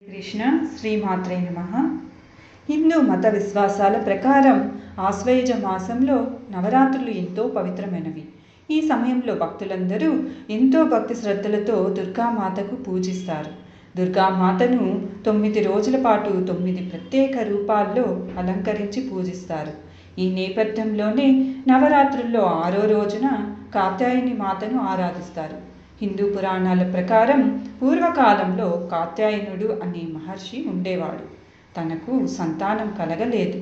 కృష్ణ శ్రీమాత్రే నమః. హిందూ మత విశ్వాసాల ప్రకారం ఆశ్వయుజ మాసంలో నవరాత్రులు ఎంతో పవిత్రమైనవి. ఈ సమయంలో భక్తులందరూ ఎంతో భక్తి శ్రద్ధలతో దుర్గామాతకు పూజిస్తారు. దుర్గామాతను 9 రోజుల పాటు 9 ప్రత్యేక రూపాల్లో అలంకరించి పూజిస్తారు. ఈ నేపథ్యంలోనే నవరాత్రుల్లో 6వ రోజున కాత్యాయని మాతను ఆరాధిస్తారు. హిందూ పురాణాల ప్రకారం పూర్వకాలంలో కాత్యాయనుడు అనే మహర్షి ఉండేవాడు. తనకు సంతానం కలగలేదు.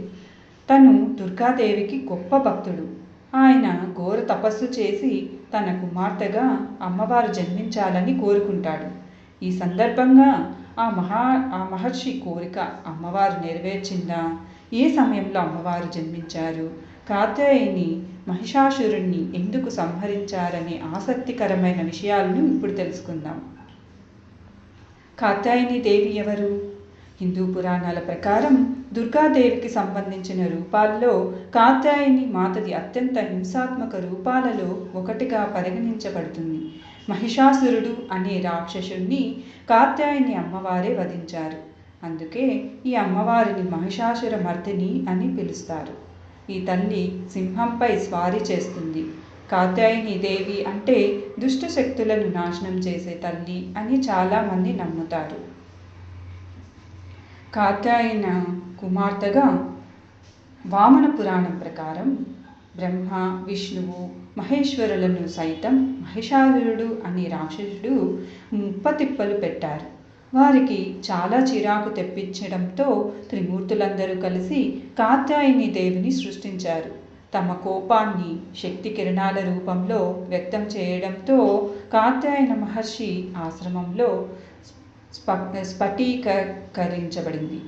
తను దుర్గాదేవికి గొప్ప భక్తుడు. ఆయన ఘోర తపస్సు చేసి తన కుమార్తెగా అమ్మవారు జన్మించాలని కోరుకుంటాడు. ఈ సందర్భంగా ఆ మహర్షి కోరిక అమ్మవారు నెరవేర్చిందా? ఏ సమయంలో అమ్మవారు జన్మించారు? కాత్యాయని మహిషాసురుణ్ణి ఎందుకు సంహరించారనే ఆసక్తికరమైన విషయాలను ఇప్పుడు తెలుసుకుందాం. కాత్యాయని దేవి ఎవరు? హిందూ పురాణాల ప్రకారం దుర్గాదేవికి సంబంధించిన రూపాల్లో కాత్యాయని మాతది అత్యంత హింసాత్మక రూపాలలో ఒకటిగా పరిగణించబడుతుంది. మహిషాసురుడు అనే రాక్షసుణ్ణి కాత్యాయని అమ్మవారే వధించారు. అందుకే ఈ అమ్మవారిని మహిషాసుర మర్దిని అని పిలుస్తారు. ఈ తల్లి సింహంపై స్వారీ చేస్తుంది. కాత్యాయని దేవి అంటే దుష్ట శక్తులను నాశనం చేసే తల్లి అని చాలామంది నమ్ముతారు. కాత్యాయన కుమార్తెగా వామన పురాణం ప్రకారం బ్రహ్మ, విష్ణువు, మహేశ్వరులను సైతం మహిషాసురుడు అనే రాక్షసుడు ముప్పతిప్పలు పెట్టారు. వారికి చాలా చిరాకు తెప్పించడంతో త్రిమూర్తులందరూ కలిసి కాత్యాయని దేవిని సృష్టించారు. తమ కోపాన్ని శక్తి కిరణాల రూపంలో వ్యక్తం చేయడంతో కాత్యాయన మహర్షి ఆశ్రమంలో స్ఫటికీకరించబడింది.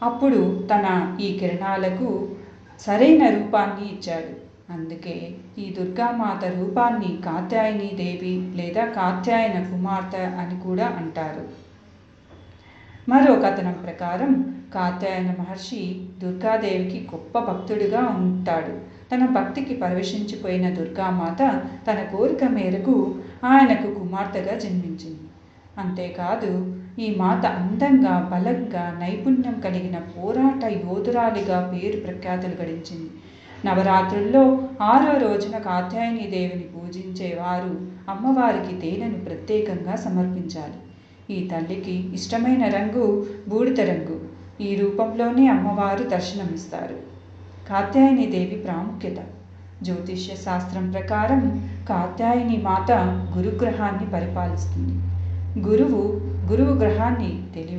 అప్పుడు తన ఈ కిరణాలకు సరైన రూపాన్ని ఇచ్చాడు. అందుకే ఈ దుర్గామాత రూపాన్ని కాత్యాయని దేవి లేదా కాత్యాయన కుమార్తె అని కూడా అంటారు. మరో కథనం ప్రకారం కాత్యాయన మహర్షి దుర్గాదేవికి గొప్ప భక్తుడిగా ఉంటాడు. తన భక్తికి పరవశించిపోయిన దుర్గామాత తన కోరిక మేరకు ఆయనకు కుమార్తెగా జన్మించింది. అంతేకాదు ఈ మాత అందంగా, బలంగా, నైపుణ్యం కలిగిన పోరాట యోధురాలిగా పేరు ప్రఖ్యాతులు గడించింది. నవరాత్రుల్లో 6వ రోజున కాత్యాయని దేవిని పూజించేవారు అమ్మవారికి తేనెను ప్రత్యేకంగా సమర్పించాలి. ఈ తల్లికి ఇష్టమైన రంగు బూడిద రంగు. ఈ రూపంలోనే అమ్మవారు దర్శనమిస్తారు. కాత్యాయని దేవి ప్రాముఖ్యత. జ్యోతిష్య శాస్త్రం ప్రకారం కాత్యాయని మాత గురుగ్రహాన్ని పరిపాలిస్తుంది. గురువు గ్రహాన్ని తెలివి